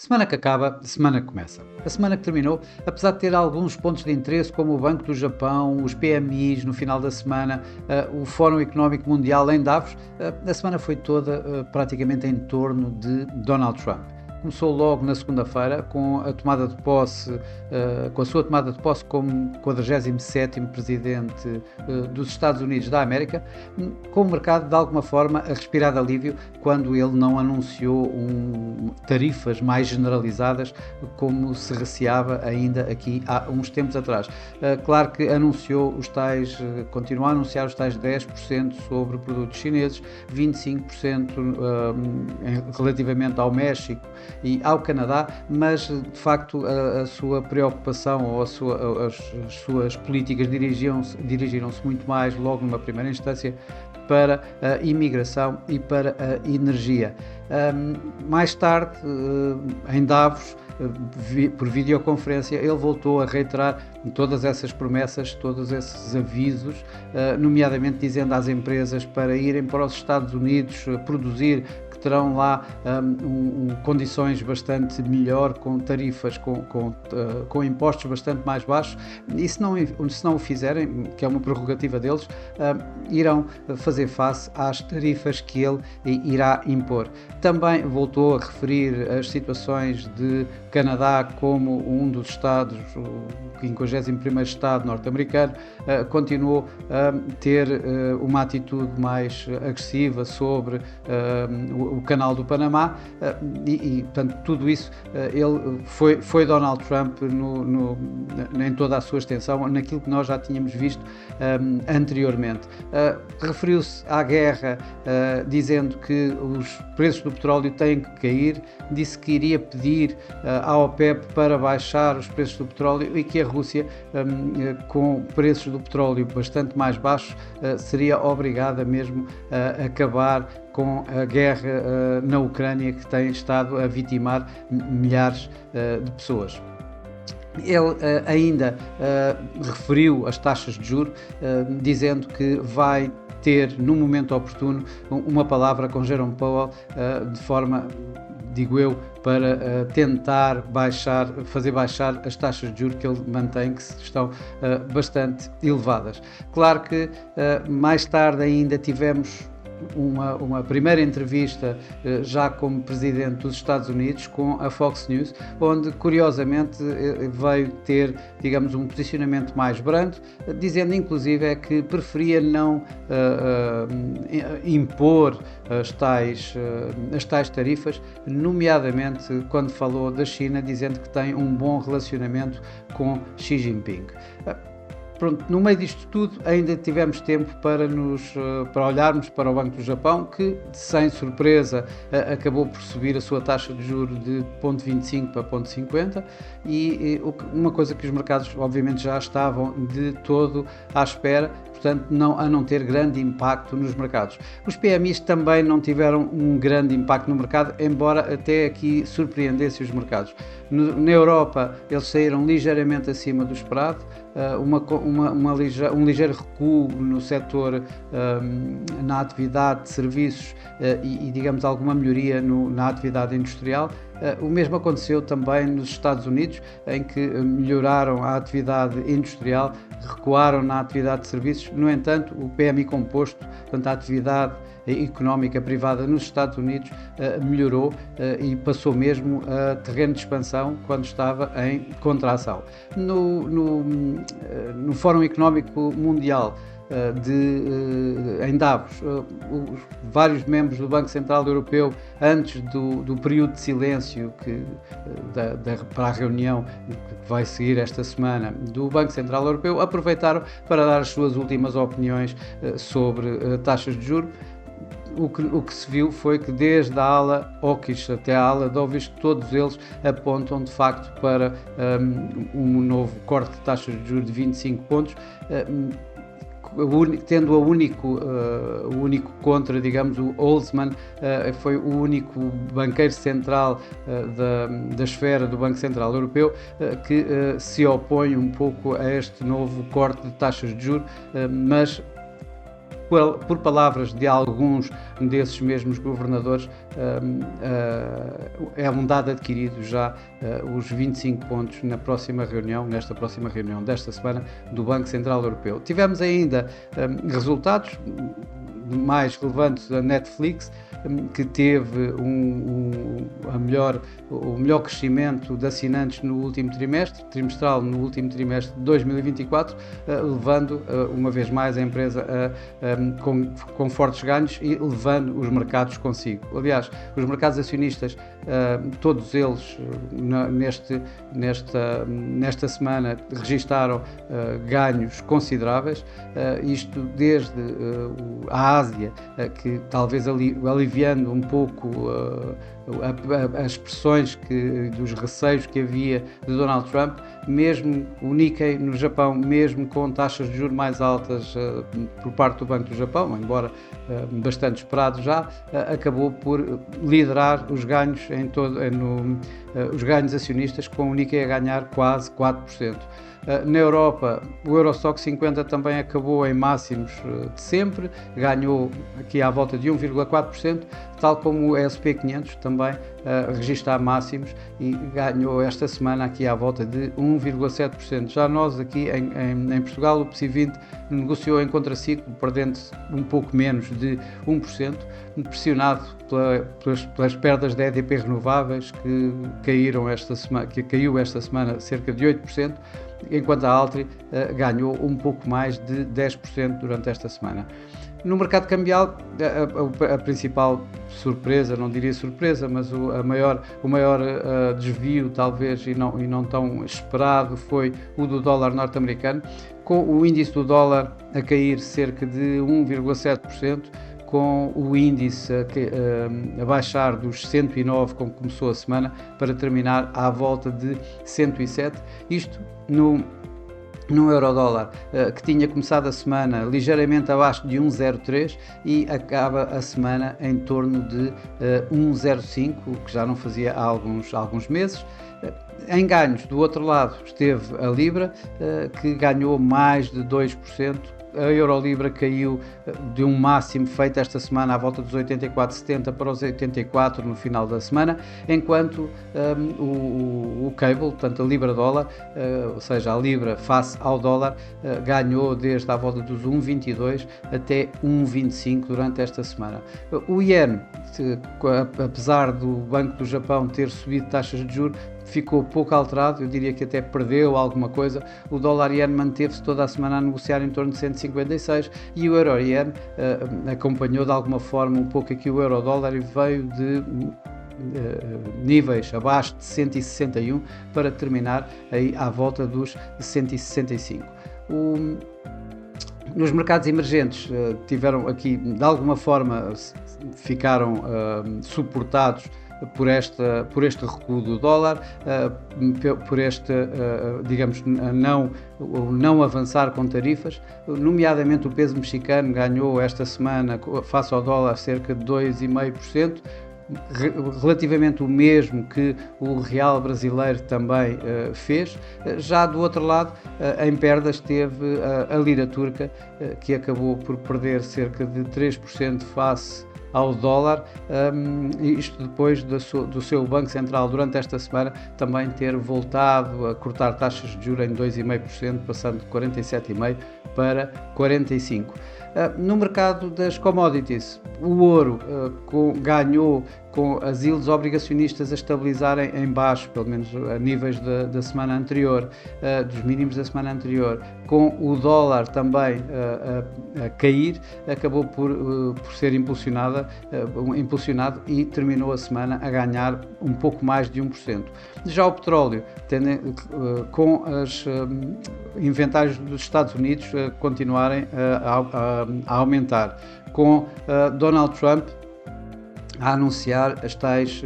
Semana que acaba, semana que começa. A semana que terminou, apesar de ter alguns pontos de interesse, como o Banco do Japão, os PMIs no final da semana, o Fórum Económico Mundial em Davos, a semana foi toda praticamente em torno de Donald Trump. Começou logo na segunda-feira com a tomada de posse, com a sua tomada de posse como 47º presidente dos Estados Unidos da América, com o mercado de alguma forma a respirar de alívio quando ele não anunciou tarifas mais generalizadas como se receava ainda aqui há uns tempos atrás. Claro que anunciou continua a anunciar os tais 10% sobre produtos chineses, 25% relativamente ao México e ao Canadá, mas de facto a sua preocupação ou as suas políticas dirigiram-se muito mais logo numa primeira instância para a imigração e para a energia. Mais tarde, em Davos, por videoconferência, ele voltou a reiterar todas essas promessas, todos esses avisos, nomeadamente dizendo às empresas para irem para os Estados Unidos produzir, que terão lá condições bastante melhor, com tarifas, com impostos bastante mais baixos, e se não o fizerem, que é uma prerrogativa deles, irão fazer face às tarifas que ele irá impor. Também voltou a referir as situações de Canadá como um dos estados, o 51º estado norte-americano, continuou a ter uma atitude mais agressiva sobre o canal do Panamá, portanto, tudo isso ele foi Donald Trump em toda a sua extensão, naquilo que nós já tínhamos visto anteriormente. Referiu-se à guerra, dizendo que os preços do petróleo têm que cair, disse que iria pedir à OPEP para baixar os preços do petróleo e que a Rússia, com preços do petróleo bastante mais baixos, seria obrigada mesmo a acabar com a guerra na Ucrânia, que tem estado a vitimar milhares de pessoas. Ele ainda referiu as taxas de juros, dizendo que vai ter, no momento oportuno, uma palavra com Jerome Powell, de forma, digo eu, para tentar fazer baixar as taxas de juros que ele mantém, que estão bastante elevadas. Claro que mais tarde ainda tivemos uma primeira entrevista já como presidente dos Estados Unidos com a Fox News, onde curiosamente veio ter, digamos, um posicionamento mais brando, dizendo inclusive que preferia não impor as tais tarifas, nomeadamente quando falou da China, dizendo que tem um bom relacionamento com Xi Jinping. Pronto, no meio disto tudo ainda tivemos tempo para olharmos para o Banco do Japão, que sem surpresa acabou por subir a sua taxa de juros de 0,25 para 0,50, e uma coisa que os mercados obviamente já estavam de todo à espera, portanto a não ter grande impacto nos mercados. Os PMIs também não tiveram um grande impacto no mercado, embora até aqui surpreendessem os mercados. Na Europa eles saíram ligeiramente acima do esperado, um ligeiro recuo no setor, na atividade de serviços e digamos alguma melhoria na atividade industrial. O mesmo aconteceu também nos Estados Unidos, em que melhoraram a atividade industrial, recuaram na atividade de serviços. No entanto, o PMI composto, portanto a atividade económica privada nos Estados Unidos, melhorou e passou mesmo a terreno de expansão quando estava em contração. No Fórum Económico Mundial em Davos, vários membros do Banco Central Europeu, antes do período de silêncio para a reunião que vai seguir esta semana do Banco Central Europeu, aproveitaram para dar as suas últimas opiniões sobre taxas de juros. O que se viu foi que desde a ala hawkish até a ala dovish, todos eles apontam de facto para um novo corte de taxas de juros de 25 pontos, tendo o único contra, digamos, o Holzman, foi o único banqueiro central da esfera do Banco Central Europeu que se opõe um pouco a este novo corte de taxas de juros, mas por palavras de alguns desses mesmos governadores, é um dado adquirido já os 25 pontos nesta próxima reunião desta semana do Banco Central Europeu. Tivemos ainda resultados mais relevantes da Netflix, que teve o melhor crescimento de assinantes no último trimestral no último trimestre de 2024, levando uma vez mais a empresa com fortes ganhos e levando os mercados consigo. Aliás, os mercados acionistas, todos eles nesta semana registaram ganhos consideráveis, isto desde a Ásia, que talvez aliviando um pouco as pressões dos receios que havia de Donald Trump, mesmo o Nikkei no Japão, mesmo com taxas de juros mais altas por parte do Banco do Japão, embora bastante esperado já, acabou por liderar os ganhos os ganhos acionistas, com o Nikkei a ganhar quase 4%. Na Europa, o Eurostoxx 50 também acabou em máximos de sempre, ganhou aqui à volta de 1,4%, tal como o S&P 500 também registra máximos e ganhou esta semana aqui à volta de 1,7%. Já nós aqui em Portugal, o PSI 20 negociou em contraciclo, perdendo um pouco menos de 1%, pressionado pelas perdas da EDP Renováveis, que caiu esta semana cerca de 8%, enquanto a Altri ganhou um pouco mais de 10% durante esta semana. No mercado cambial, a principal surpresa, não diria surpresa, mas o maior desvio talvez e não tão esperado, foi o do dólar norte-americano, com o índice do dólar a cair cerca de 1,7%, com o índice a baixar dos 109, como começou a semana, para terminar à volta de 107. Isto no euro-dólar, que tinha começado a semana ligeiramente abaixo de 1,03 e acaba a semana em torno de 1,05, o que já não fazia há alguns meses. Em ganhos, do outro lado, esteve a Libra, que ganhou mais de 2%. A Eurolibra caiu de um máximo feito esta semana à volta dos 84,70 para os 84 no final da semana, enquanto o cable, portanto a Libra-dólar, ou seja, a Libra face ao dólar, ganhou desde a volta dos 1,22 até 1,25 durante esta semana. O Yen, apesar do Banco do Japão ter subido taxas de juros, ficou pouco alterado, eu diria que até perdeu alguma coisa. O dólar-yen manteve-se toda a semana a negociar em torno de 156 e o euro-yen acompanhou de alguma forma um pouco aqui o euro-dólar e veio de níveis abaixo de 161 para terminar aí à volta dos 165. Nos mercados emergentes tiveram aqui, de alguma forma, ficaram suportados por este recuo do dólar, por digamos, não avançar com tarifas, nomeadamente o peso mexicano ganhou esta semana, face ao dólar, cerca de 2,5%, relativamente o mesmo que o real brasileiro também fez. Já do outro lado, em perdas, teve a lira turca, que acabou por perder cerca de 3% face ao dólar, isto depois do seu Banco Central durante esta semana também ter voltado a cortar taxas de juros em 2,5%, passando de 47,5% para 45%. No mercado das commodities, o ouro ganhou com as yields obrigacionistas a estabilizarem em baixo, pelo menos a níveis da semana anterior, dos mínimos da semana anterior, com o dólar também a cair, acabou por ser impulsionado e terminou a semana a ganhar um pouco mais de 1%. Já o petróleo, com os inventários dos Estados Unidos continuarem a aumentar, com Donald Trump a anunciar as tais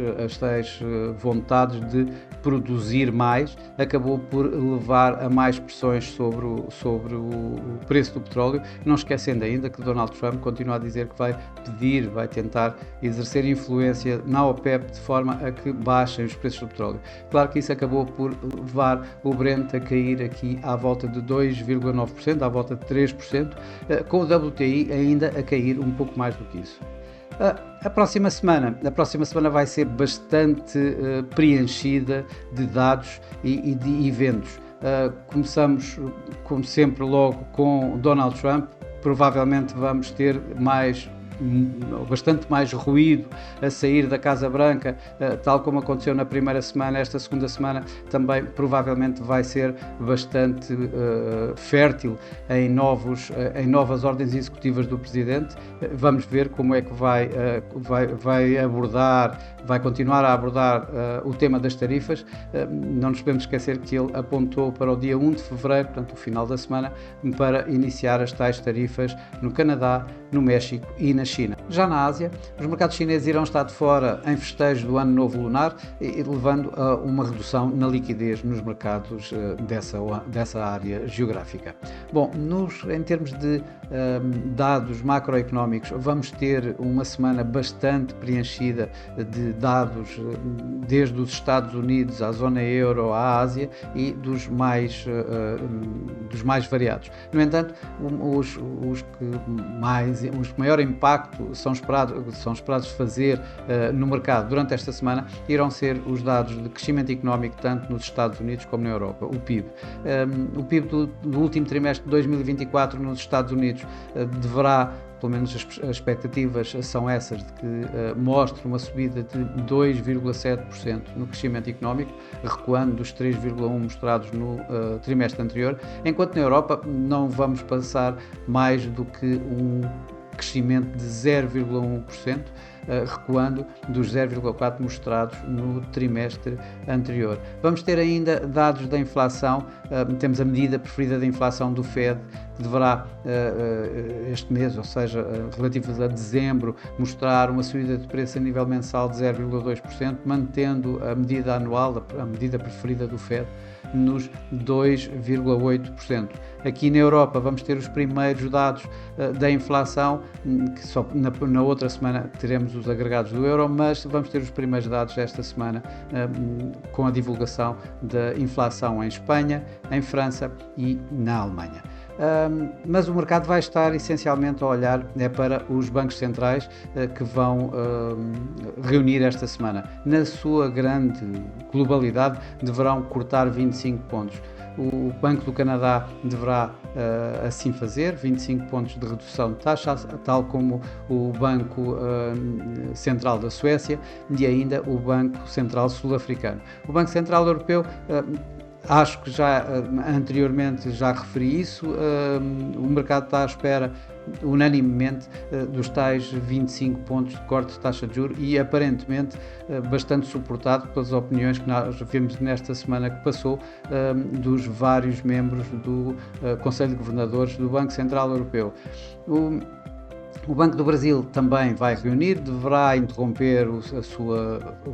vontades de produzir mais, acabou por levar a mais pressões sobre o preço do petróleo, não esquecendo ainda que Donald Trump continua a dizer que vai tentar exercer influência na OPEP de forma a que baixem os preços do petróleo. Claro que isso acabou por levar o Brent a cair aqui à volta de 2,9%, à volta de 3%, com o WTI ainda a cair um pouco mais do que isso. A próxima semana vai ser bastante preenchida de dados e de eventos. Começamos, como sempre, logo com Donald Trump. Provavelmente vamos ter bastante mais ruído a sair da Casa Branca, tal como aconteceu na primeira semana. Esta segunda semana também provavelmente vai ser bastante fértil em novas ordens executivas do Presidente. Vamos ver como é que vai continuar a abordar o tema das tarifas. Não nos podemos esquecer que ele apontou para o dia 1 de fevereiro, portanto o final da semana, para iniciar as tais tarifas no Canadá, no México e na China. Já na Ásia, os mercados chineses irão estar de fora em festejo do Ano Novo Lunar, levando a uma redução na liquidez nos mercados dessa área geográfica. Bom, em termos de dados macroeconómicos, vamos ter uma semana bastante preenchida de dados desde os Estados Unidos à zona euro, à Ásia e dos mais variados. No entanto, os que maior impacto são esperados fazer no mercado durante esta semana irão ser os dados de crescimento económico tanto nos Estados Unidos como na Europa, o PIB. O PIB do último trimestre de 2024 nos Estados Unidos deverá, pelo menos as expectativas são essas, de que mostre uma subida de 2,7% no crescimento económico, recuando dos 3,1% mostrados no trimestre anterior, enquanto na Europa não vamos passar mais do que um crescimento de 0,1%, recuando dos 0,4% mostrados no trimestre anterior. Vamos ter ainda dados da inflação. Temos a medida preferida da inflação do Fed, que deverá este mês, ou seja, relativo a dezembro, mostrar uma subida de preço a nível mensal de 0,2%, mantendo a medida anual, a medida preferida do Fed, nos 2,8%. Aqui na Europa vamos ter os primeiros dados da inflação, que só na outra semana teremos os agregados do euro, mas vamos ter os primeiros dados esta semana com a divulgação da inflação em Espanha, em França e na Alemanha. Mas o mercado vai estar essencialmente a olhar para os bancos centrais que vão reunir esta semana. Na sua grande globalidade, deverão cortar 25 pontos. O Banco do Canadá deverá assim fazer, 25 pontos de redução de taxa, tal como o Banco Central da Suécia e ainda o Banco Central Sul-Africano. O Banco Central Europeu, acho que já anteriormente já referi isso, o mercado está à espera unanimemente dos tais 25 pontos de corte de taxa de juros e aparentemente bastante suportado pelas opiniões que nós vimos nesta semana que passou dos vários membros do Conselho de Governadores do Banco Central Europeu. O Banco do Brasil também vai reunir, deverá interromper o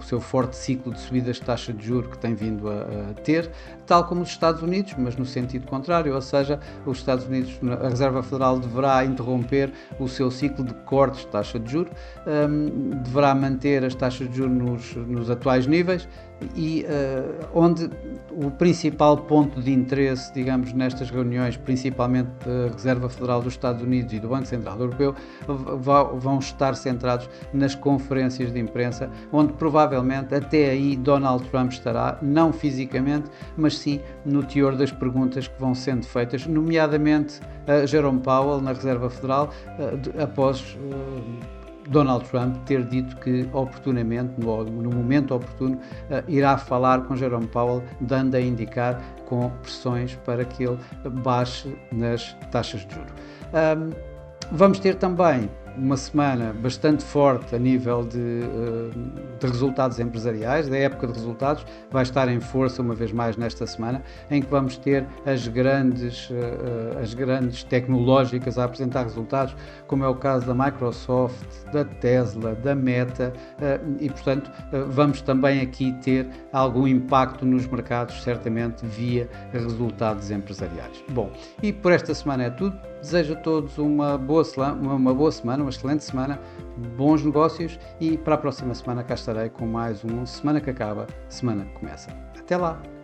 seu forte ciclo de subidas de taxa de juros que tem vindo a ter, tal como os Estados Unidos, mas no sentido contrário, ou seja, os Estados Unidos, a Reserva Federal deverá interromper o seu ciclo de cortes de taxa de juros, deverá manter as taxas de juros nos atuais níveis e onde o principal ponto de interesse, digamos, nestas reuniões, principalmente da Reserva Federal dos Estados Unidos e do Banco Central Europeu, vão estar centrados nas conferências de imprensa, onde provavelmente até aí Donald Trump estará, não fisicamente, mas sim no teor das perguntas que vão sendo feitas, nomeadamente a Jerome Powell, na Reserva Federal, após Donald Trump ter dito que oportunamente, no momento oportuno, irá falar com Jerome Powell, dando a indicar com pressões para que ele baixe nas taxas de juros. Vamos ter também uma semana bastante forte a nível de resultados empresariais, da época de resultados, vai estar em força uma vez mais nesta semana, em que vamos ter as grandes tecnológicas a apresentar resultados, como é o caso da Microsoft, da Tesla, da Meta, e portanto vamos também aqui ter algum impacto nos mercados, certamente via resultados empresariais. Bom, e por esta semana é tudo. Desejo a todos uma boa semana, uma excelente semana, bons negócios, e para a próxima semana cá estarei com mais um Semana que Acaba, Semana que Começa. Até lá!